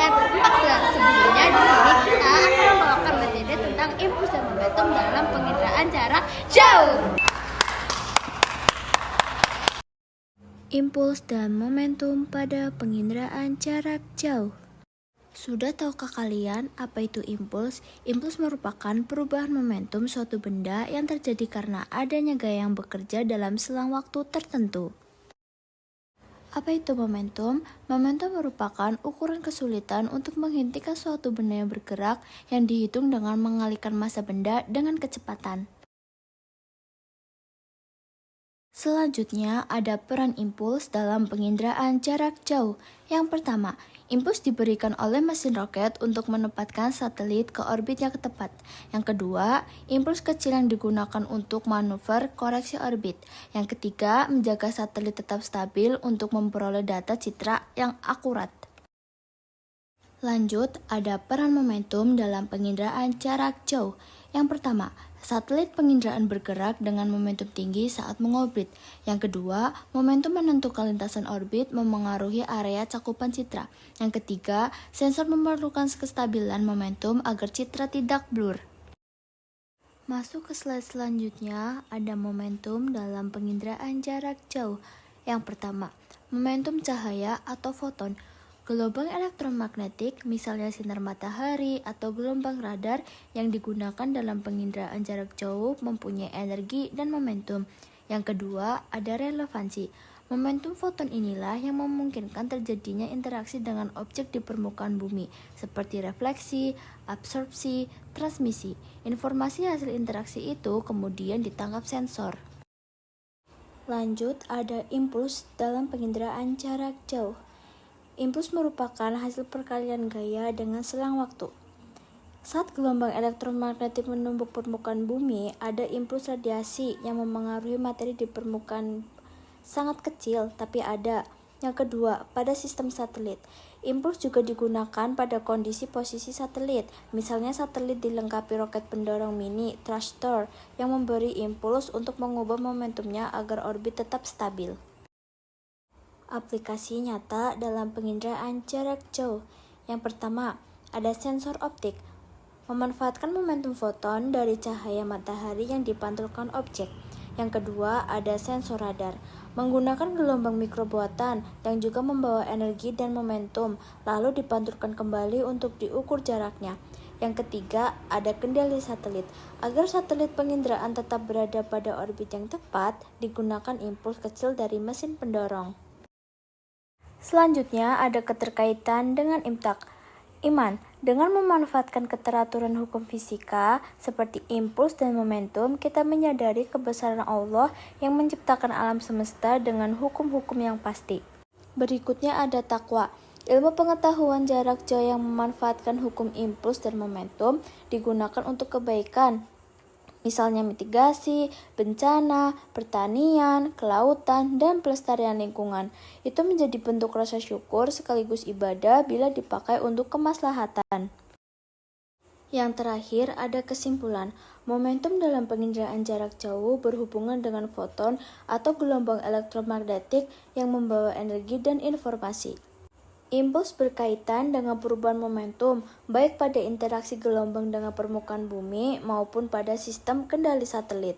14. Sebelumnya di sini kita akan membawakan materi tentang impuls dan momentum dalam penginderaan jarak jauh. Impuls dan momentum pada penginderaan jarak jauh. Sudah tahukah kalian apa itu impuls? Impuls merupakan perubahan momentum suatu benda yang terjadi karena adanya gaya yang bekerja dalam selang waktu tertentu. Apa itu momentum? Momentum merupakan ukuran kesulitan untuk menghentikan suatu benda yang bergerak yang dihitung dengan mengalihkan massa benda dengan kecepatan. Selanjutnya, ada peran impuls dalam penginderaan jarak jauh. Yang pertama, impuls diberikan oleh mesin roket untuk menempatkan satelit ke orbit yang tepat. Yang kedua, impuls kecil yang digunakan untuk manuver koreksi orbit. Yang ketiga, menjaga satelit tetap stabil untuk memperoleh data citra yang akurat. Lanjut, ada peran momentum dalam penginderaan jarak jauh. Yang pertama, satelit penginderaan bergerak dengan momentum tinggi saat mengorbit. Yang kedua, momentum menentukan lintasan orbit memengaruhi area cakupan citra. Yang ketiga, sensor memerlukan kestabilan momentum agar citra tidak blur. Masuk ke slide selanjutnya, ada momentum dalam penginderaan jarak jauh. Yang pertama, momentum cahaya atau foton. Gelombang elektromagnetik, misalnya sinar matahari atau gelombang radar yang digunakan dalam penginderaan jarak jauh mempunyai energi dan momentum. Yang kedua, ada relevansi. Momentum foton inilah yang memungkinkan terjadinya interaksi dengan objek di permukaan bumi, seperti refleksi, absorpsi, transmisi. Informasi hasil interaksi itu kemudian ditangkap sensor. Lanjut, ada impuls dalam penginderaan jarak jauh. Impuls merupakan hasil perkalian gaya dengan selang waktu. Saat gelombang elektromagnetik menumbuk permukaan bumi, ada impuls radiasi yang memengaruhi materi di permukaan sangat kecil, tapi ada. Yang kedua, pada sistem satelit. Impuls juga digunakan pada kondisi posisi satelit. Misalnya satelit dilengkapi roket pendorong mini thruster yang memberi impuls untuk mengubah momentumnya agar orbit tetap stabil. Aplikasi nyata dalam penginderaan jarak jauh. Yang pertama, ada sensor optik. Memanfaatkan momentum foton dari cahaya matahari yang dipantulkan objek. Yang kedua, ada sensor radar. Menggunakan gelombang mikro buatan yang juga membawa energi dan momentum, lalu dipantulkan kembali untuk diukur jaraknya. Yang ketiga, ada kendali satelit. Agar satelit penginderaan tetap berada pada orbit yang tepat, digunakan impuls kecil dari mesin pendorong. Selanjutnya ada keterkaitan dengan iman. Dengan memanfaatkan keteraturan hukum fisika seperti impuls dan momentum, kita menyadari kebesaran Allah yang menciptakan alam semesta dengan hukum-hukum yang pasti. Berikutnya ada takwa. Ilmu pengetahuan jarak jauh yang memanfaatkan hukum impuls dan momentum digunakan untuk kebaikan. Misalnya mitigasi, bencana, pertanian, kelautan, dan pelestarian lingkungan. Itu menjadi bentuk rasa syukur sekaligus ibadah bila dipakai untuk kemaslahatan. Yang terakhir ada kesimpulan. Momentum dalam penginderaan jarak jauh berhubungan dengan foton atau gelombang elektromagnetik yang membawa energi dan informasi. Impuls berkaitan dengan perubahan momentum, baik pada interaksi gelombang dengan permukaan bumi maupun pada sistem kendali satelit.